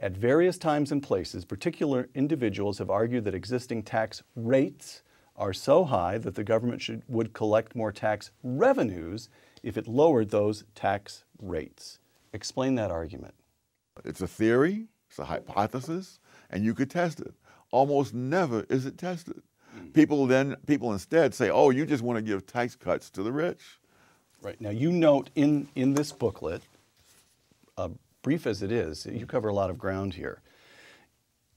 At various times and places, particular individuals have argued that existing tax rates are so high that the government would collect more tax revenues if it lowered those tax rates. Explain that argument. It's a theory, it's a hypothesis, and you could test it. Almost never is it tested. People instead say, oh, you just want to give tax cuts to the rich. Right. Now, you note in this booklet, brief as it is, you cover a lot of ground here.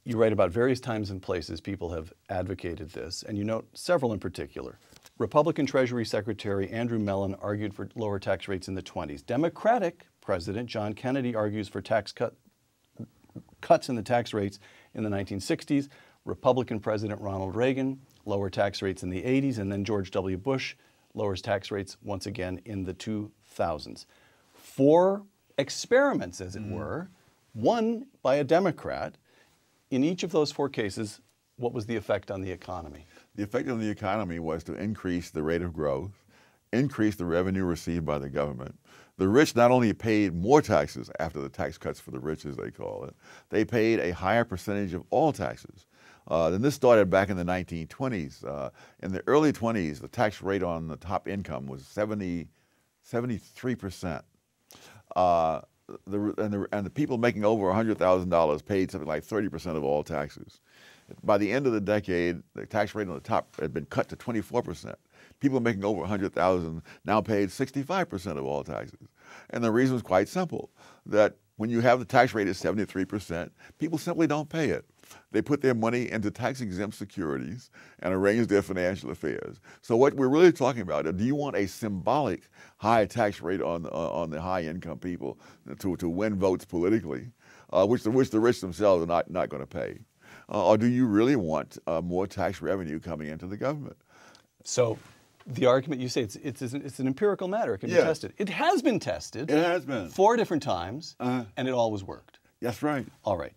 You write about various times and places people have advocated this, and you note several in particular. Republican Treasury Secretary Andrew Mellon argued for lower tax rates in the 20s. Democratic President John Kennedy argues for cuts in the tax rates in the 1960s. Republican President Ronald Reagan, lower tax rates in the 80s, and then George W. Bush lowers tax rates once again in the 2000s. 4 experiments, as it were, one by a Democrat. In each of those 4 cases, what was the effect on the economy? The effect on the economy was to increase the rate of growth, increase the revenue received by the government. The rich not only paid more taxes after the tax cuts for the rich, as they call it, they paid a higher percentage of all taxes. Then this started back in the 1920s. In the early 20s, the tax rate on the top income was 73%. And the people making over $100,000 paid something like 30% of all taxes. By the end of the decade, the tax rate on the top had been cut to 24%. People making over $100,000 now paid 65% of all taxes. And the reason was quite simple, that when you have the tax rate at 73%, people simply don't pay it. They put their money into tax-exempt securities and arrange their financial affairs. So what we're really talking about, do you want a symbolic high tax rate on the high-income people to win votes politically, which the rich themselves are not going to pay? Or do you really want more tax revenue coming into the government? So the argument, you say it's an empirical matter. It can be tested. It has been tested. It has been. 4 different times, and it always worked. That's right. All right.